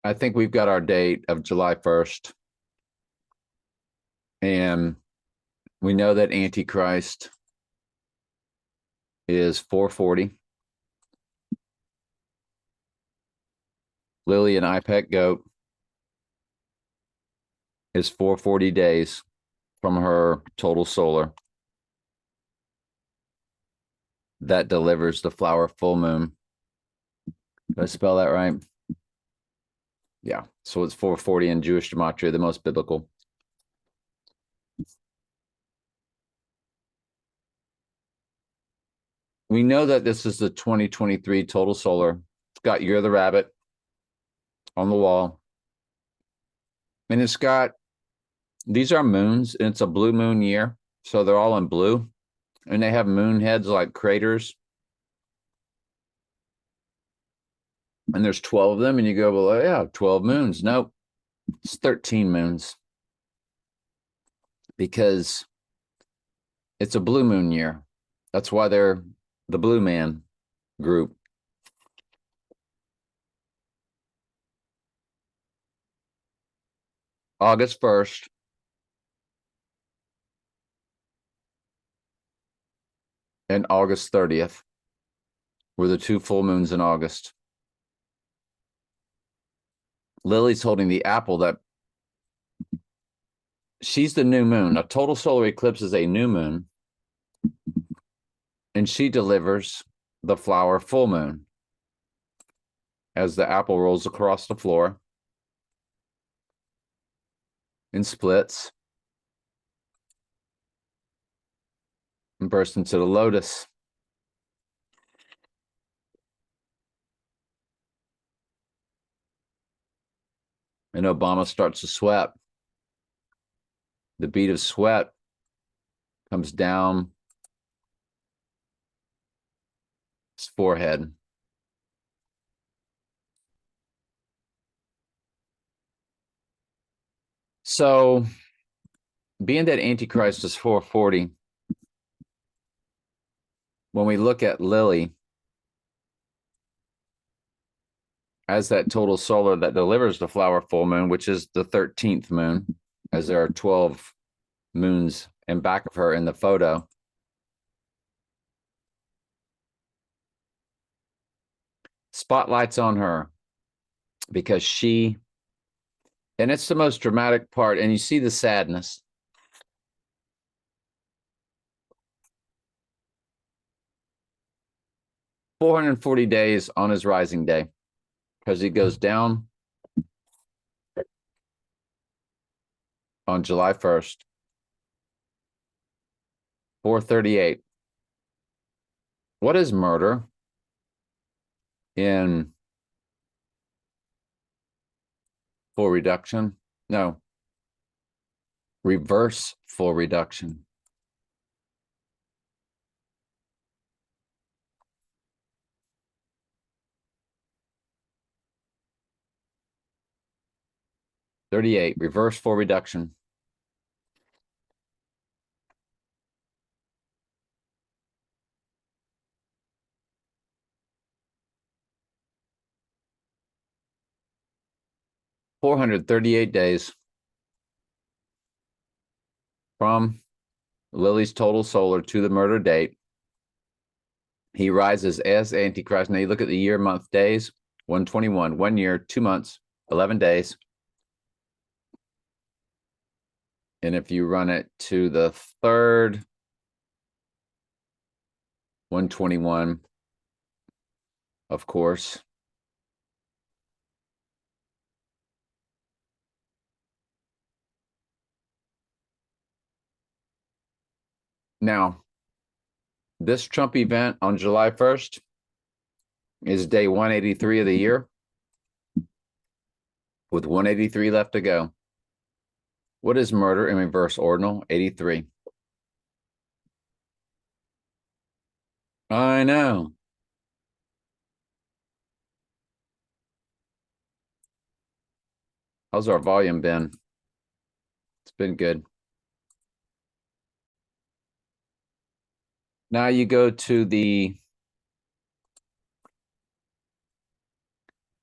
I think we've got our date of July 1st. And we know that Antichrist is 440. Lily and IPEC goat is 440 days from her total solar. That delivers the flower full moon. Did I spell that right? Yeah. So it's 440 in Jewish gematria, the most biblical. We know that this is the 2023 total solar. It's got Year of the Rabbit on the wall. And it's got, these are moons, and it's a blue moon year. So they're all in blue. And they have moon heads like craters. And there's 12 of them. And you go, well, yeah, 12 moons. Nope. It's 13 moons. Because it's a blue moon year. That's why they're the Blue Man group. August 1st. And August 30th were the two full moons in August. Lily's holding the apple that she's the new moon. A total solar eclipse is a new moon. And she delivers the flower full moon as the apple rolls across the floor and splits and bursts into the lotus. And Obama starts to sweat. The bead of sweat comes down his forehead. So, being that Antichrist is 440, when we look at Lily as that total solar that delivers the flower full moon, which is the 13th moon, as there are 12 moons in back of her in the photo. Spotlight's on her because she, and it's the most dramatic part, and you see the sadness. "440 days on his rising day," because he goes down on July 1st, 438. What is murder in full reduction? No, reverse full reduction. "38, reverse full reduction." "438 days from Lily's total solar to the murder date. He rises as Antichrist. Now you look at the year, month, days, 121, 1 year, 2 months, 11 days. And if you run it to the third, 121, of course. Now, this Trump event on July 1st is day 183 of the year, with 183 left to go. What is murder in reverse ordinal? 83. I know. How's our volume been? It's been good. Now you go to the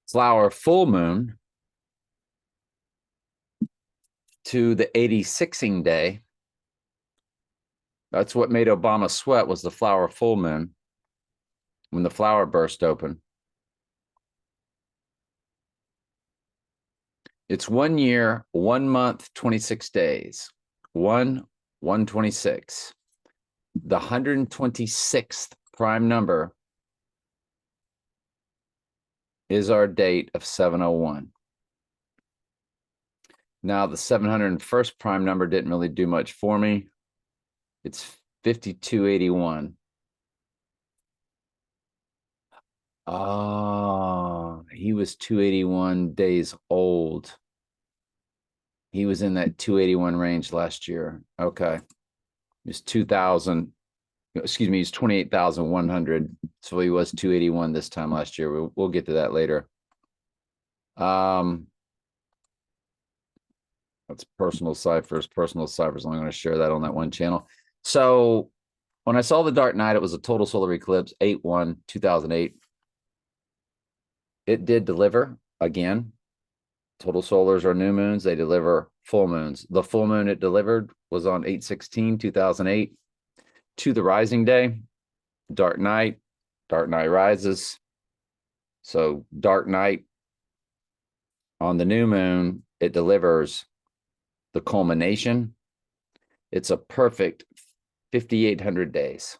flower full moon. to the 86ing day. That's what made Obama sweat, was the flower full moon, when the flower burst open. It's 1 year, 1 month, 26 days. 1/126. The 126th prime number is our date of 701. Now, the 701st prime number didn't really do much for me. It's 5281. Oh, he was 281 days old. He was in that 281 range last year. Okay. He was 2,000. Excuse me, he's 28,100. So he was 281 this time last year. We'll get to that later. That's personal ciphers. Personal ciphers. I'm going to share that on that one channel. So when I saw the Dark Knight, it was a total solar eclipse, 8/1/2008. It did deliver again. Total solars are new moons. They deliver full moons. The full moon it delivered was on 8/16/2008 to the rising day. Dark Knight rises. So Dark Knight on the new moon, it delivers the culmination. It's a perfect 5,800 days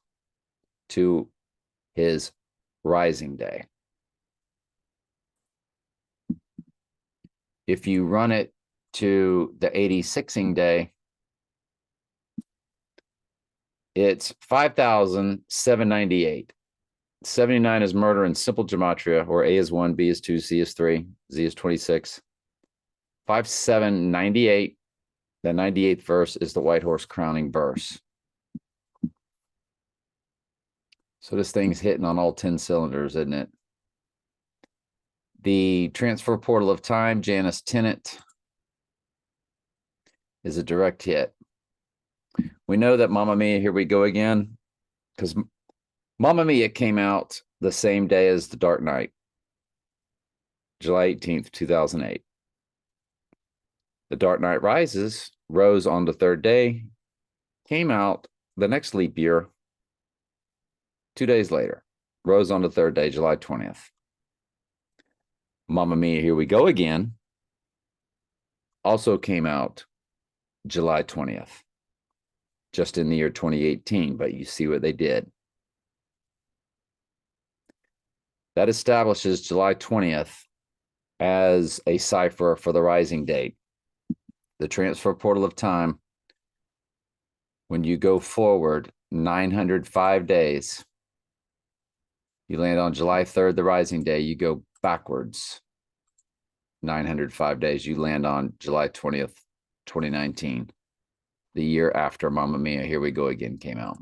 to his rising day. If you run it to the 86ing day, it's 5,798. 79 is murder in simple gematria, where A is 1, B is 2, C is 3, Z is 26. 5798. The 98th verse is the white horse crowning verse. So this thing's hitting on all 10 cylinders, isn't it? The transfer portal of time, Janus Tennant, is a direct hit. We know that Mamma Mia, Here We Go Again, because Mamma Mia came out the same day as The Dark Knight, July 18th, 2008. The Dark Knight Rises rose on the third day, came out the next leap year, 2 days later, rose on the third day, July 20th. Mamma Mia, Here We Go Again also came out July 20th, just in the year 2018, but you see what they did. That establishes July 20th as a cipher for the rising date. The transfer portal of time, when you go forward 905 days, you land on July 3rd, the rising day. You go backwards 905 days. You land on July 20th, 2019, the year after Mamma Mia, Here We Go Again came out.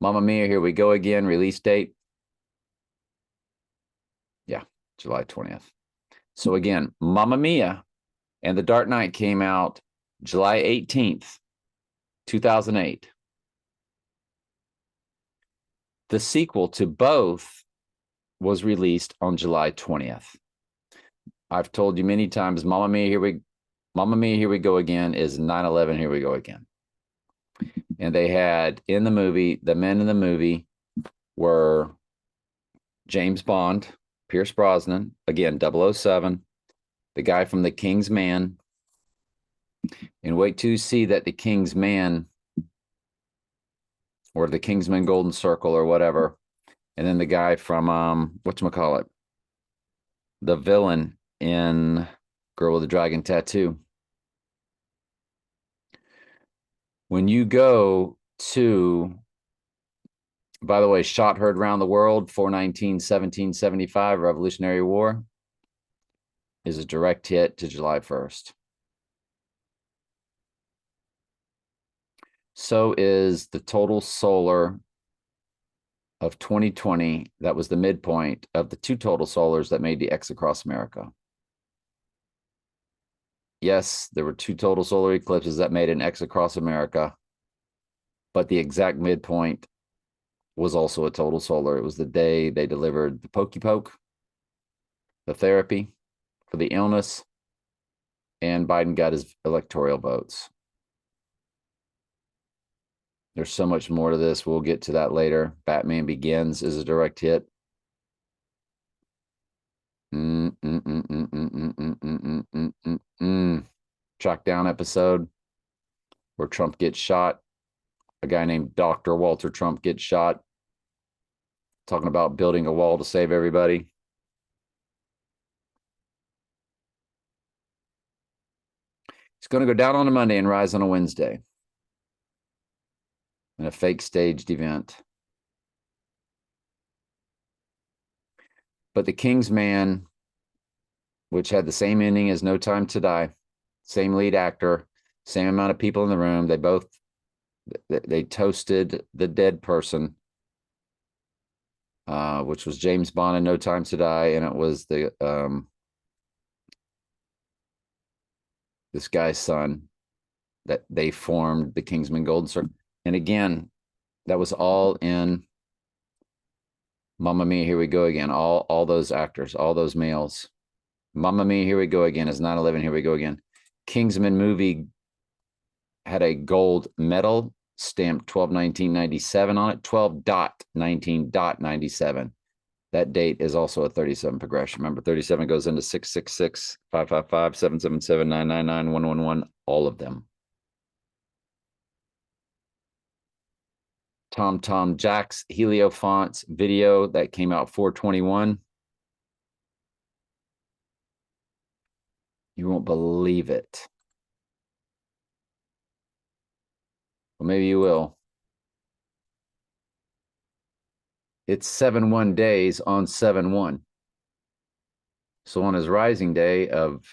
Mamma Mia, Here We Go Again, release date. Yeah, July 20th. So again, Mamma Mia and The Dark Knight came out July 18th, 2008. The sequel to both was released on July 20th. I've told you many times, Mamma Mia, Here We Go Again is 9/11, Here We Go Again. And they had in the movie, the men in the movie were James Bond, Pierce Brosnan, again, 007, the guy from The King's Man. And wait till you see that The King's Man, or The Kingsman Golden Circle, or whatever. And then the guy from, whatchamacallit, the villain in Girl with the Dragon Tattoo. When you go to, by the way, Shot Heard Round the World, 4/19/1775, Revolutionary War, is a direct hit to July 1st. So is the total solar of 2020. That was the midpoint of the two total solars that made the X across America. Yes, there were two total solar eclipses that made an X across America, but the exact midpoint was also a total solar. It was the day they delivered the pokey poke, the therapy for the illness, and Biden got his electoral votes. There's so much more to this. We'll get to that later. Batman Begins is a direct hit. Track down episode where Trump gets shot. A guy named Dr. Walter Trump gets shot. Talking about building a wall to save everybody. It's going to go down on a Monday and rise on a Wednesday in a fake staged event. But The King's Man, which had the same ending as No Time to Die, same lead actor, same amount of people in the room. They toasted the dead person, which was James Bond in No Time to Die, and it was this guy's son that they formed the Kingsman Golden Circle. And again, that was all in Mamma Mia, Here We Go Again. All those actors, all those males. Mamma Mia, Here We Go Again is 9/11, Here We Go Again. Kingsman movie had a gold medal stamped 12/19/97 on it, 12.19.97. That date is also a 37 progression. Remember, 37 goes into 666, 555, 777, 999, 111, all of them. Tom Jack's Helio Fonts video that came out 4/21. You won't believe it. Well, maybe you will. It's 7/1 days on 7/1. So on his rising day of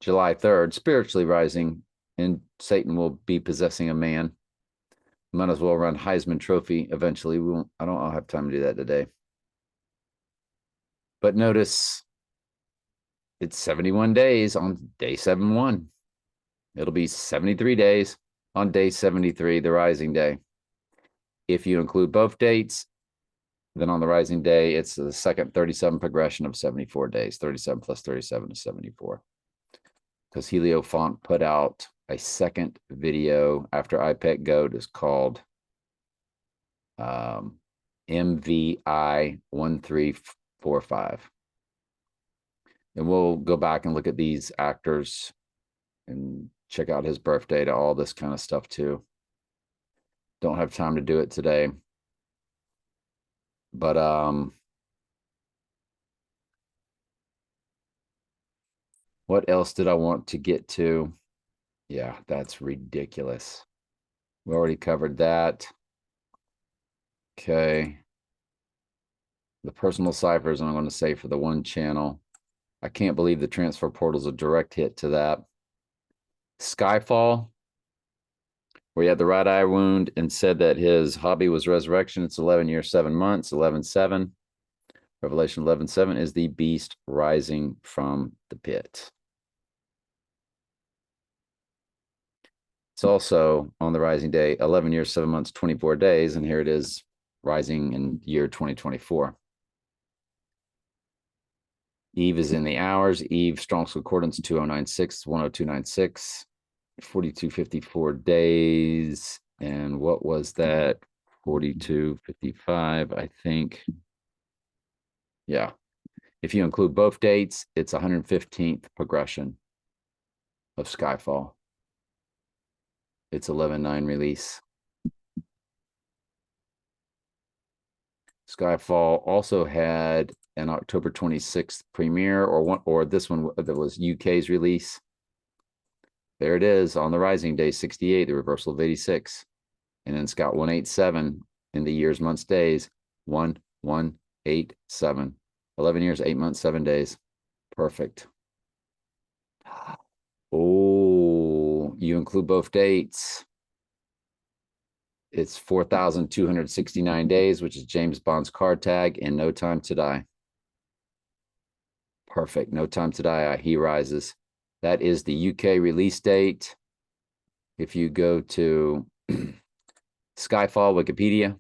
July 3rd, spiritually rising, and Satan will be possessing a man. Might as well run Heisman Trophy eventually. I'll have time to do that today. But notice it's 71 days on day 7/1. It'll be 73 days on day 73, the rising day. If you include both dates, then on the rising day, it's the second 37 progression of 74 days. 37 plus 37 is 74. Because Helio Font put out a second video after IPEC Goat is called MVI 1345. And we'll go back and look at these actors and check out his birth date, all this kind of stuff too. Don't have time to do it today. But what else did I want to get to? Yeah, that's ridiculous. We already covered that. Okay. The personal ciphers, I'm going to say for the one channel. I can't believe the transfer portal is a direct hit to that. Skyfall, where he had the right eye wound and said that his hobby was resurrection. It's 11 years, 7 months, 11/7. Revelation 11/7 is the beast rising from the pit. It's also on the rising day, 11 years, 7 months, 24 days. And here it is rising in year 2024. Eve is in the hours. Eve, Strong's Concordance 2096, 10296, 4254 days. And what was that? 4255, I think. Yeah. If you include both dates, it's 115th progression of Skyfall. It's 11/9 release. Skyfall also had an October 26th premiere, or this one that was UK's release. There it is on the rising day, 68, the reversal of 86. And then it's got 187 in the years, months, days, 1187. 11 years, 8 months, 7 days. Perfect. Oh, you include both dates. It's 4,269 days, which is James Bond's card tag, and No Time to Die. Perfect. No Time to Die. He rises. That is the UK release date. If you go to Skyfall Wikipedia,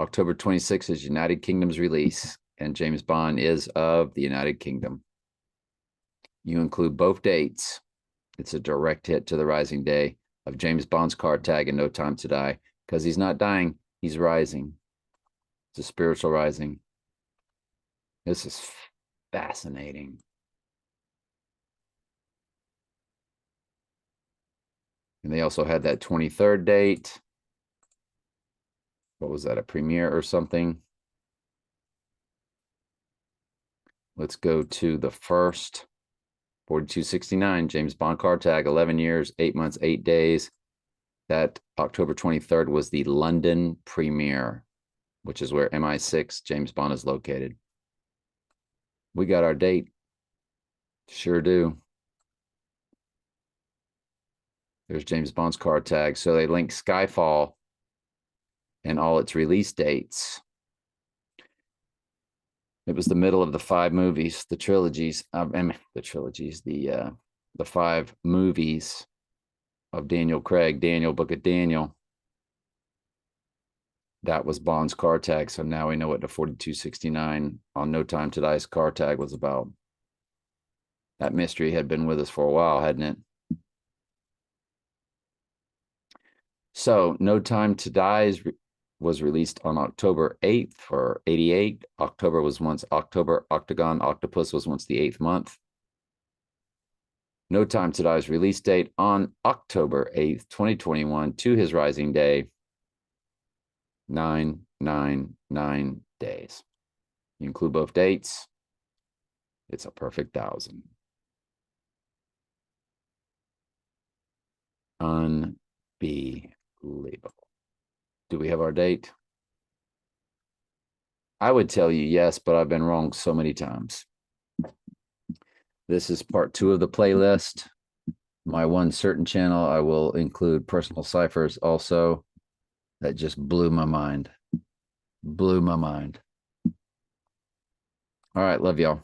October 26th is United Kingdom's release, and James Bond is of the United Kingdom. You include both dates. It's a direct hit to the rising day of James Bond's card tag in No Time to Die, because he's not dying, he's rising. It's a spiritual rising. This is fascinating. And they also had that 23rd date. What was that, a premiere or something? Let's go to the first. 4269, James Bond card tag, 11 years, 8 months, 8 days. That October 23rd was the London premiere, which is where MI6 James Bond is located. We got our date. Sure do. There's James Bond's card tag. So they link Skyfall and all its release dates. It was the middle of the 5 movies, the trilogies, the 5 movies of Daniel Craig, Daniel, Book of Daniel. That was Bond's card tag. So now we know what the 4269 on No Time to Die's card tag was about. That mystery had been with us for a while, hadn't it? So No Time to Die was released on October 8th for 88. October was once October. Octagon Octopus was once the 8th month. No Time to Die's release date on October 8th, 2021, to his rising day, 999 days. You include both dates, it's a perfect 1,000. Unbelievable. Do we have our date? I would tell you yes, but I've been wrong so many times. This is part 2 of the playlist. My one certain channel, I will include personal ciphers also. That just blew my mind. Blew my mind. All right, love y'all.